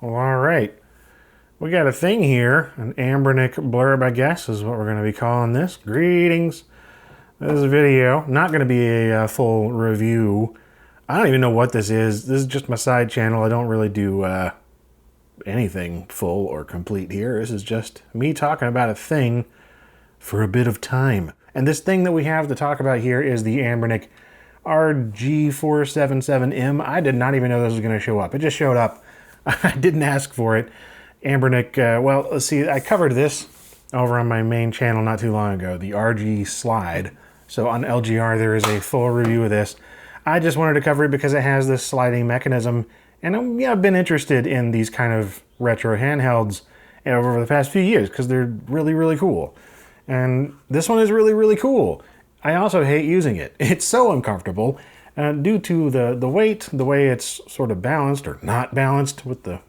Well, all right. We got a thing here, an Anbernic blurb, I guess, is what we're going to be calling this. Greetings. This is a video, not going to be a full review. I don't even know what this is. This is just my side channel. I don't really do anything full or complete here. This is just me talking about a thing for a bit of time. And this thing that we have to talk about here is the Anbernic RG477M. I did not even know this was going to show up. It just showed up. I didn't ask for it. Anbernic, well, let's see, I covered this over on my main channel not too long ago, the RG slide. So on LGR, there is a full review of this. I just wanted to cover it because it has this sliding mechanism, and I've been interested in these kind of retro handhelds over the past few years because they're really, really cool. And this one is really, really cool. I also hate using it. It's so uncomfortable due to the weight, the way it's sort of balanced or not balanced with the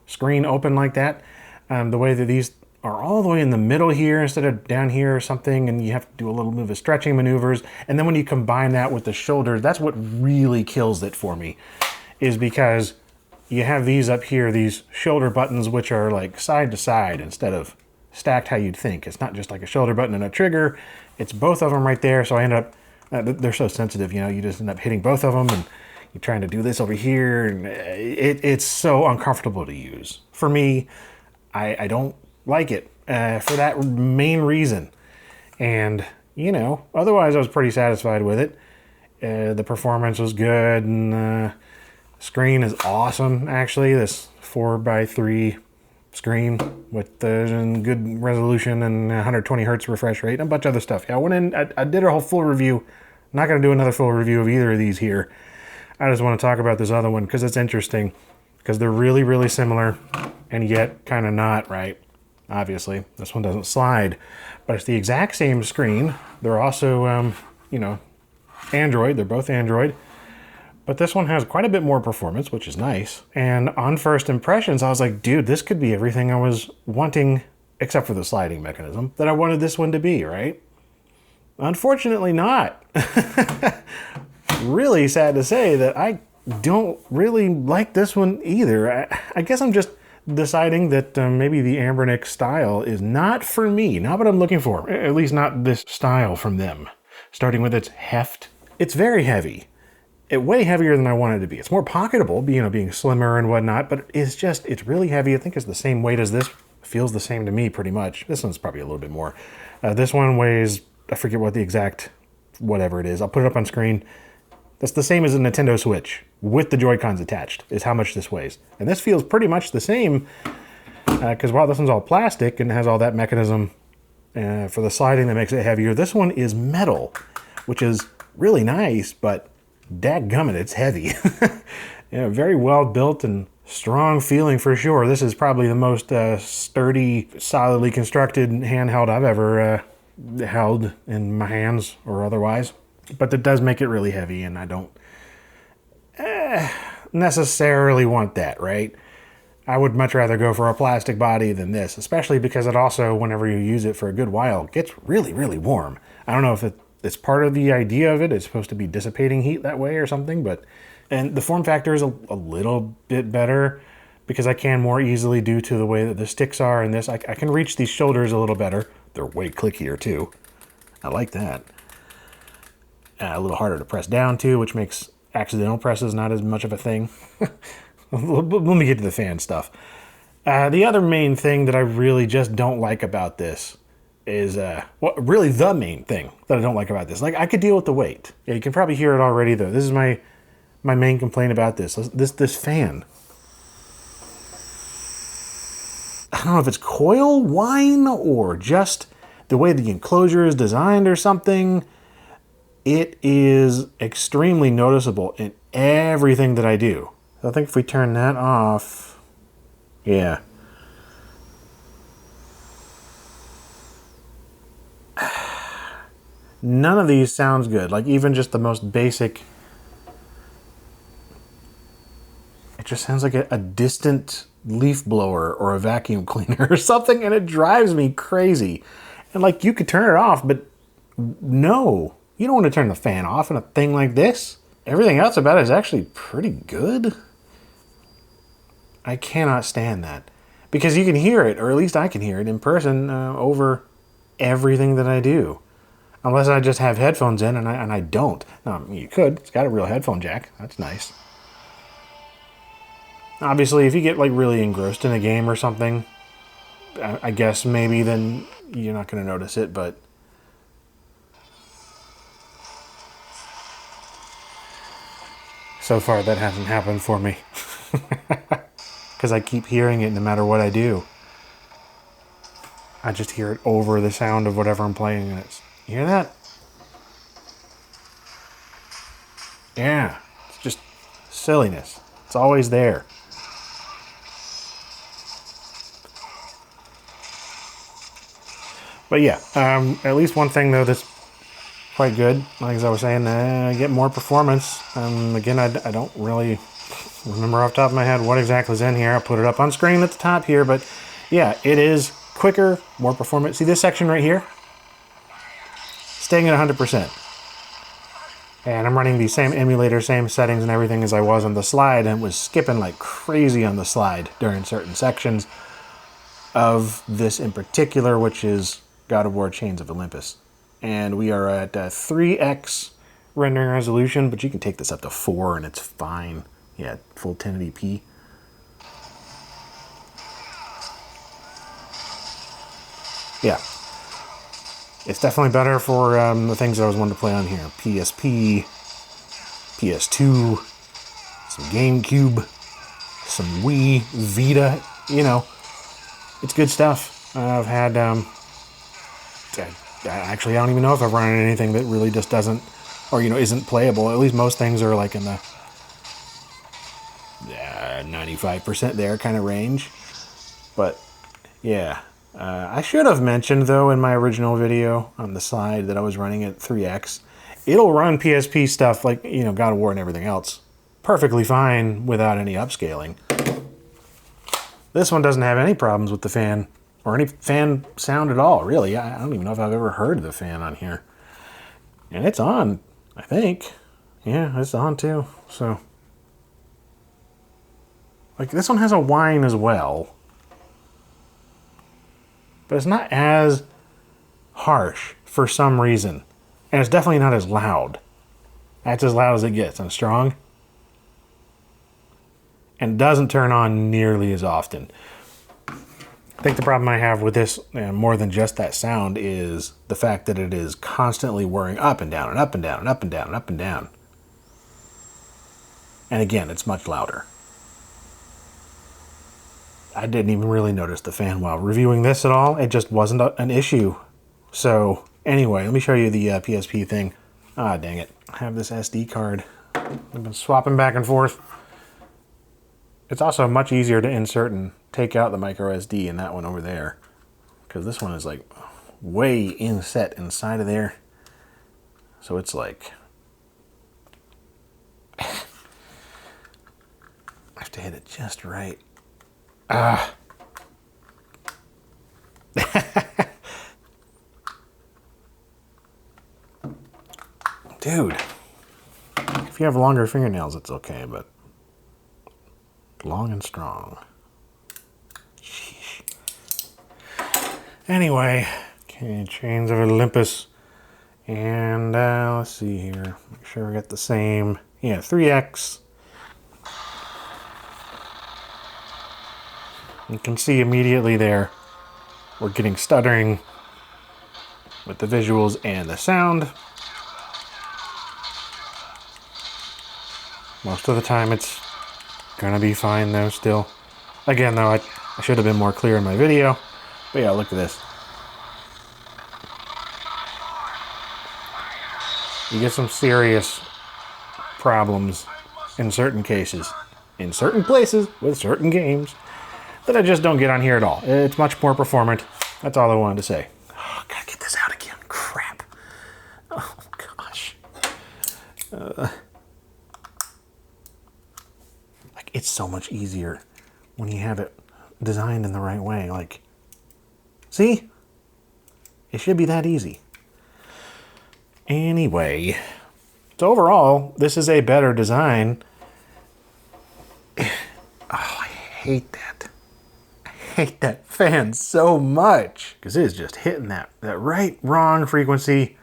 screen open like that. The way that these are all the way in the middle here instead of down here or something, and you have to do a little bit of stretching maneuvers. And then when you combine that with the shoulders, that's what really kills it for me, is because you have these up here, these shoulder buttons, which are like side to side instead of stacked how you'd think. It's not just like a shoulder button and a trigger. It's both of them right there. So I end up, they're so sensitive, you know, you just end up hitting both of them and you're trying to do this over here. And it's so uncomfortable to use. For me, I don't like it for that main reason. And, you know, otherwise I was pretty satisfied with it. The performance was good, and the screen is awesome, actually. This 4:3 screen with good resolution and 120 hertz refresh rate and a bunch of other stuff. Yeah, I went in, I did a whole full review. Not going to do another full review of either of these here. I just want to talk about this other one because it's interesting, because they're really, really similar and yet kind of not, right? Obviously, this one doesn't slide, but it's the exact same screen. They're also, you know, Android. They're both Android. But this one has quite a bit more performance, which is nice. And on first impressions, I was like, dude, this could be everything I was wanting, except for the sliding mechanism, that I wanted this one to be, right? Unfortunately not. Really sad to say that I don't really like this one either. I guess I'm just deciding that maybe the Anbernic style is not for me, not what I'm looking for, at least not this style from them. Starting with its heft. It's very heavy. Way heavier than I want it to be. It's more pocketable, you know, being slimmer and whatnot, but it's really heavy. I think it's the same weight as this. Feels the same to me pretty much. This one's probably a little bit more. This one weighs, I forget what the exact, whatever it is. I'll put it up on screen. That's the same as a Nintendo Switch with the Joy-Cons attached, is how much this weighs. And this feels pretty much the same, because while this one's all plastic and has all that mechanism for the sliding that makes it heavier, this one is metal, which is really nice, but dadgummit, it's heavy. Yeah, very well built and strong feeling for sure. This is probably the most sturdy, solidly constructed handheld I've ever held in my hands or otherwise. But it does make it really heavy, and I don't necessarily want that, right? I would much rather go for a plastic body than this, especially because it also, whenever you use it for a good while, gets really, really warm. I don't know if it's part of the idea of it. It's supposed to be dissipating heat that way or something, and the form factor is a little bit better because I can more easily, due to the way that the sticks are in this, I can reach these shoulders a little better. They're way clickier too. I like that. A little harder to press down too, which makes accidental presses not as much of a thing. Let me get to the fan stuff. The other main thing that I really just don't like about this is, really the main thing that I don't like about this. Like, I could deal with the weight. Yeah, you can probably hear it already though. This is my main complaint about this. This fan. I don't know if it's coil whine or just the way the enclosure is designed or something. It is extremely noticeable in everything that I do. So I think if we turn that off, yeah. None of these sounds good. Like, even just the most basic, it just sounds like a distant leaf blower or a vacuum cleaner or something, and it drives me crazy. And like, you could turn it off, but no. You don't want to turn the fan off in a thing like this. Everything else about it is actually pretty good. I cannot stand that. Because you can hear it, or at least I can hear it in person over everything that I do. Unless I just have headphones in, and I don't. No, you could. It's got a real headphone jack. That's nice. Obviously, if you get like really engrossed in a game or something, I guess maybe then you're not going to notice it, but so far that hasn't happened for me. Because I keep hearing it no matter what I do. I just hear it over the sound of whatever I'm playing, and it's, you hear that? Yeah, it's just silliness. It's always there. But yeah, at least one thing though that's quite good, like as I was saying, I get more performance. Again, I don't really remember off the top of my head what exactly is in here. I'll put it up on screen at the top here, but yeah, it is quicker, more performance. See this section right here? Staying at 100%. And I'm running the same emulator, same settings and everything as I was on the slide, and it was skipping like crazy on the slide during certain sections of this in particular, which is God of War Chains of Olympus. And we are at 3x rendering resolution, but you can take this up to 4 and it's fine. Yeah, full 1080p. Yeah. It's definitely better for the things I was wanting to play on here. PSP, PS2, some GameCube, some Wii, Vita, you know. It's good stuff. I've had, actually I don't even know if I've run anything that really just doesn't, or you know, isn't playable. At least most things are like in the 95% there kind of range. But yeah, I should have mentioned though in my original video on the side that I was running at 3x. It'll run PSP stuff like, you know, God of War and everything else perfectly fine without any upscaling. This one doesn't have any problems with the fan or any fan sound at all, really. I don't even know if I've ever heard the fan on here. And it's on, I think. Yeah, it's on too. So, like, this one has a whine as well. But it's not as harsh for some reason. And it's definitely not as loud. That's as loud as it gets and strong. And doesn't turn on nearly as often. I think the problem I have with this, more than just that sound, is the fact that it is constantly whirring up and down and up and down and up and down and up and down. And again, it's much louder. I didn't even really notice the fan while reviewing this at all. It just wasn't an issue. So anyway, let me show you the PSP thing. Ah, dang it. I have this SD card. I've been swapping back and forth. It's also much easier to insert and take out the micro SD in that one over there. Because this one is like way inset inside of there. So it's like... I have to hit it just right. Ah. Dude. If you have longer fingernails, it's okay, but long and strong. Sheesh. Anyway, okay, Chains of Olympus. And let's see here. Make sure we got the same. Yeah, 3x. You can see immediately there we're getting stuttering with the visuals and the sound. Most of the time it's gonna be fine though still. Again though, I should have been more clear in my video. But yeah, look at this. You get some serious problems in certain cases, in certain places, with certain games, that I just don't get on here at all. It's much more performant. That's all I wanted to say. Oh, gotta get this out again. Crap. Oh, gosh. Like, it's so much easier when you have it designed in the right way. Like, see? It should be that easy. Anyway, so overall, this is a better design. Oh, I hate that. I hate that fan so much because it is just hitting that right wrong frequency.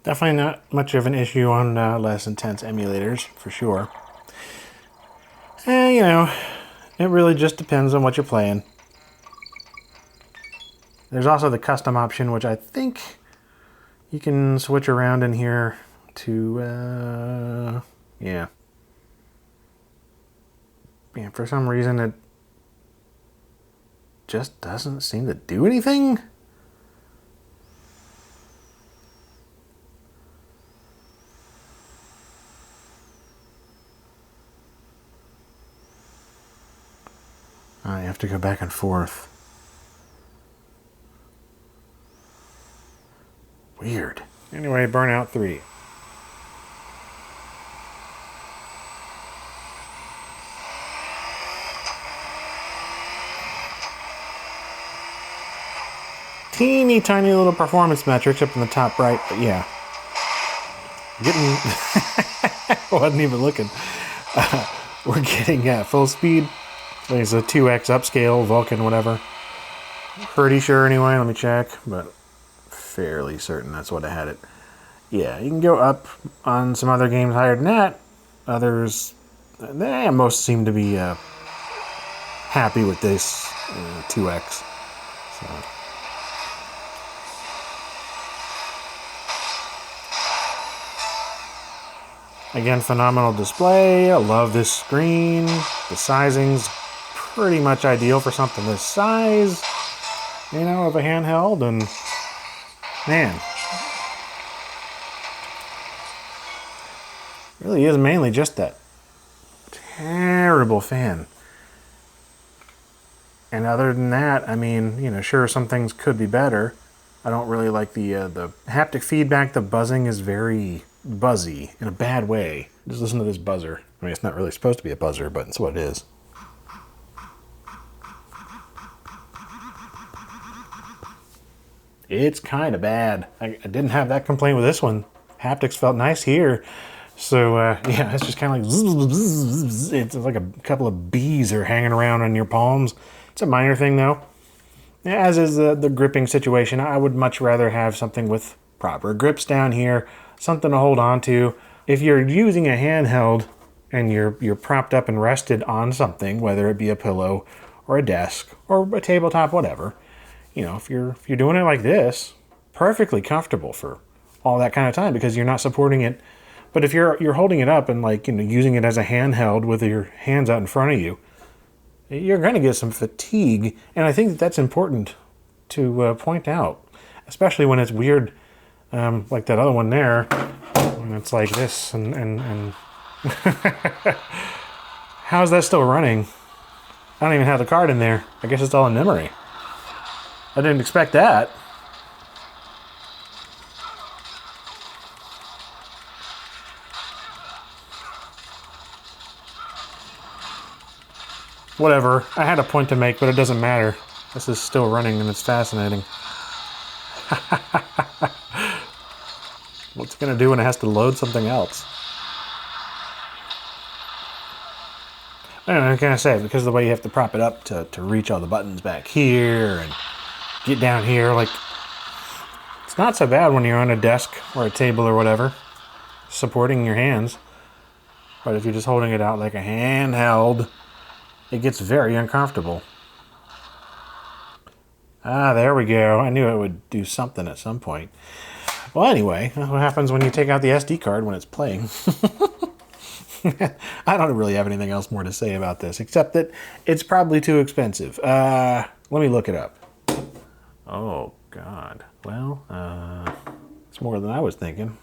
Definitely not much of an issue on less intense emulators, for sure. You know, it really just depends on what you're playing. There's also the custom option, which I think you can switch around in here to, yeah. Yeah, for some reason it just doesn't seem to do anything. I have to go back and forth. Weird. Anyway, Burnout 3. Teeny tiny little performance metrics up in the top right, but yeah. Wasn't even looking. We're getting full speed. There's a 2x upscale, Vulcan, whatever. Pretty sure anyway, let me check, but fairly certain that's what I had it. Yeah, you can go up on some other games higher than that. Others, most seem to be happy with this 2x. So. Again, phenomenal display. I love this screen. The sizing's pretty much ideal for something this size, you know, of a handheld. And man, really is mainly just that terrible fan. And other than that, I mean, you know, sure, some things could be better. I don't really like the haptic feedback. The buzzing is very buzzy in a bad way. Just listen to this buzzer. I mean, it's not really supposed to be a buzzer, but it's what it is. It's kind of bad. I didn't have that complaint with this one. Haptics felt nice here. So, yeah, it's just kind of like zzz. It's like a couple of bees are hanging around on your palms. It's a minor thing, though. As is the gripping situation. I would much rather have something with proper grips down here, something to hold on to. If you're using a handheld and you're propped up and rested on something, whether it be a pillow or a desk or a tabletop, whatever, you know, if you're doing it like this, perfectly comfortable for all that kind of time because you're not supporting it. But if you're holding it up and, like, you know, using it as a handheld with your hands out in front of you, you're going to get some fatigue. And I think that's important to point out, especially when it's weird, like that other one there, when it's like this and how's that still running? I don't even have the card in there. I guess it's all in memory. I didn't expect that. Whatever. I had a point to make, but it doesn't matter. This is still running and it's fascinating. What's it going to do when it has to load something else? I can't say, because of the way you have to prop it up to reach all the buttons back here and get down here. Like, it's not so bad when you're on a desk or a table or whatever, supporting your hands. But if you're just holding it out like a handheld, it gets very uncomfortable. Ah, there we go. I knew it would do something at some point. Well, anyway, what happens when you take out the SD card when it's playing? I don't really have anything else more to say about this, except that it's probably too expensive. Let me look it up. Oh, God. Well, it's more than I was thinking.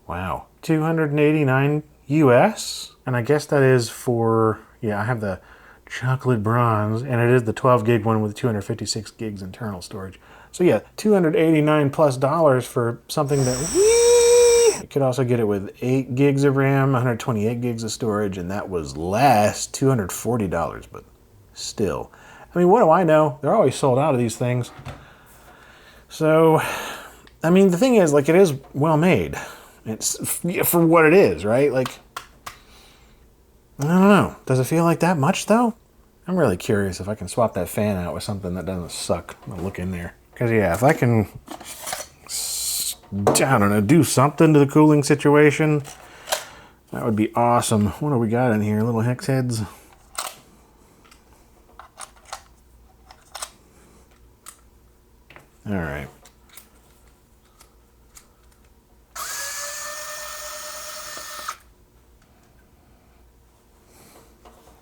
Wow. $289 US? And I guess that is for, yeah, I have the chocolate bronze, and it is the 12 gig one with 256 gigs internal storage. So yeah, $289 plus for something that we You could also get it with 8 gigs of RAM, 128 gigs of storage, and that was less, $240, but still. I mean, what do I know? They're always sold out of these things. So, I mean, the thing is, like, it is well made. It's for what it is, right? Like, I don't know. Does it feel like that much, though? I'm really curious if I can swap that fan out with something that doesn't suck. I'll look in there. Because, yeah, if I can, I don't know, do something to the cooling situation, that would be awesome. What do we got in here? Little hex heads. All right.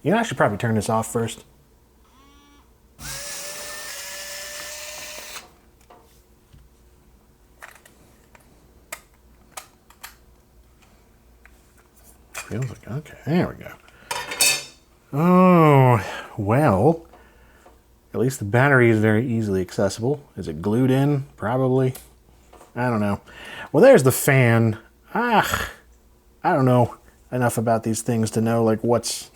You know, I should probably turn this off first. Feels like, okay, there we go. Oh, well, at least the battery is very easily accessible. Is it glued in? Probably. I don't know. Well, there's the fan. I don't know enough about these things to know, like, what's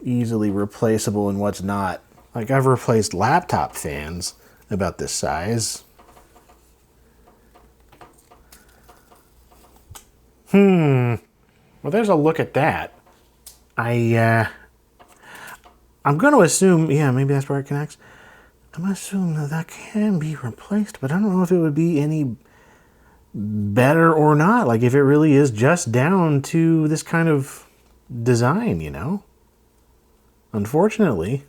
easily replaceable and what's not. Like, I've replaced laptop fans about this size. Well, there's a look at that. I'm going to assume, yeah, maybe that's where it connects. I'm going to assume that that can be replaced, but I don't know if it would be any better or not. Like, if it really is just down to this kind of design, you know? Unfortunately,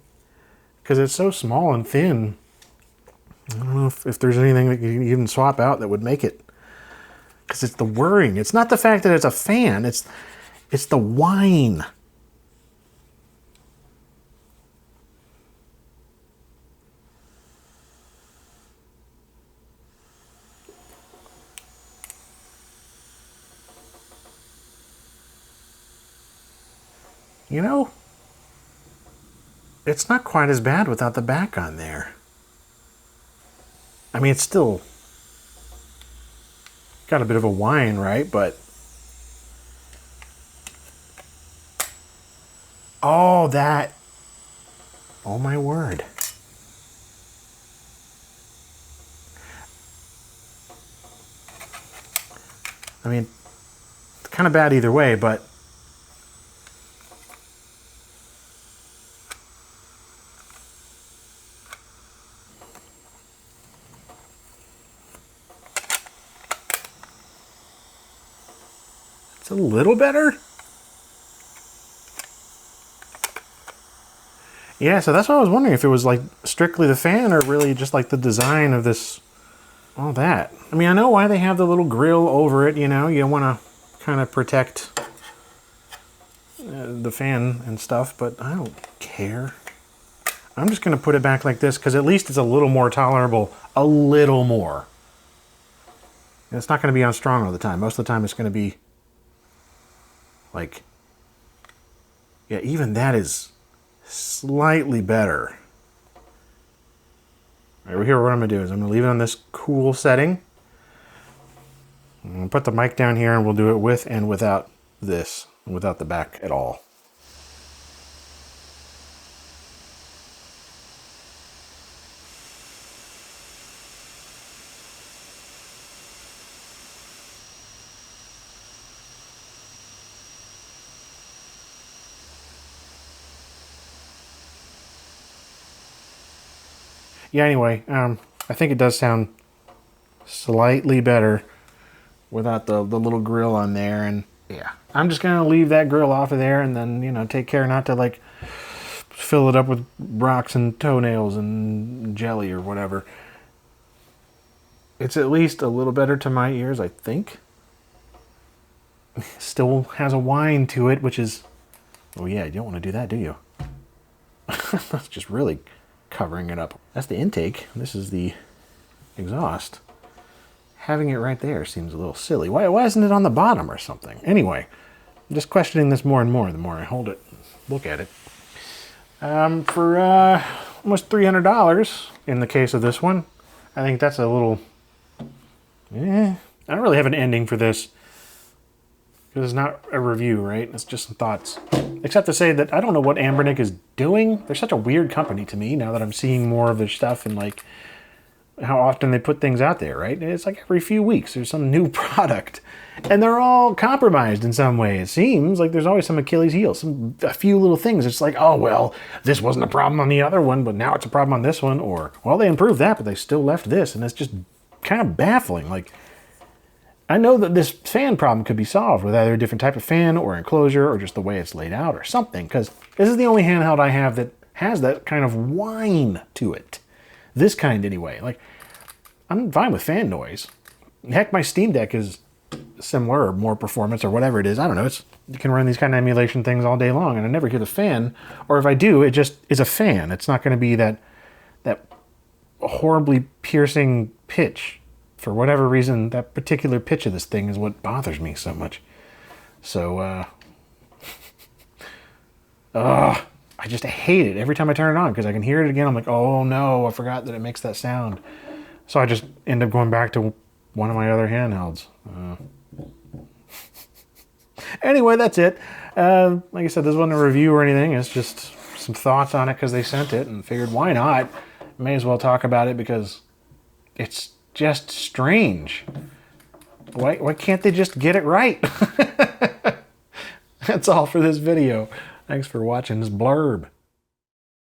because it's so small and thin, I don't know if there's anything that you can even swap out that would make it. Because it's the whirring. It's not the fact that it's a fan. It's the whine. You know, it's not quite as bad without the back on there. I mean, it's still got a bit of a whine, right? But oh, that, oh my word. I mean, it's kind of bad either way, but it's a little better. Yeah, so that's what I was wondering, if it was like strictly the fan or really just like the design of this, all that. I mean, I know why they have the little grill over it, you know, you want to kind of protect the fan and stuff, but I don't care. I'm just going to put it back like this because at least it's a little more tolerable, a little more. And it's not going to be on strong all the time. Most of the time it's going to be like, yeah, even that is slightly better. All right, here what I'm going to do is I'm going to leave it on this cool setting. I'm going to put the mic down here and we'll do it with and without this, without the back at all. Yeah, anyway, I think it does sound slightly better without the little grill on there. And yeah, I'm just going to leave that grill off of there and then, you know, take care not to like fill it up with rocks and toenails and jelly or whatever. It's at least a little better to my ears, I think. Still has a whine to it, which is, oh yeah, you don't want to do that, do you? That's just really covering it up. That's the intake. This is the exhaust. Having it right there seems a little silly. Why isn't it on the bottom or something? Anyway, I'm just questioning this more and more the more I hold it, look at it. For almost $300 in the case of this one. I think that's a little, I don't really have an ending for this, because it's not a review, right? It's just some thoughts. Except to say that I don't know what Anbernic is doing. They're such a weird company to me now that I'm seeing more of their stuff and like how often they put things out there, right? It's like every few weeks there's some new product. And they're all compromised in some way. It seems like there's always some Achilles heel, a few little things. It's like, oh, well, this wasn't a problem on the other one, but now it's a problem on this one. Or, well, they improved that, but they still left this. And it's just kind of baffling. Like, I know that this fan problem could be solved with either a different type of fan or enclosure or just the way it's laid out or something. Because this is the only handheld I have that has that kind of whine to it. This kind, anyway. Like, I'm fine with fan noise. Heck, my Steam Deck is similar or more performance or whatever it is. I don't know. You can run these kind of emulation things all day long and I never hear the fan. Or if I do, it just is a fan. It's not going to be that horribly piercing pitch. For whatever reason, that particular pitch of this thing is what bothers me so much. So, I just hate it every time I turn it on because I can hear it again. I'm like, oh no, I forgot that it makes that sound. So I just end up going back to one of my other handhelds. Anyway, that's it. Like I said, this wasn't a review or anything. It's just some thoughts on it because they sent it and figured why not? May as well talk about it because it's just strange. Why can't they just get it right? That's all for this video. Thanks for watching this blurb.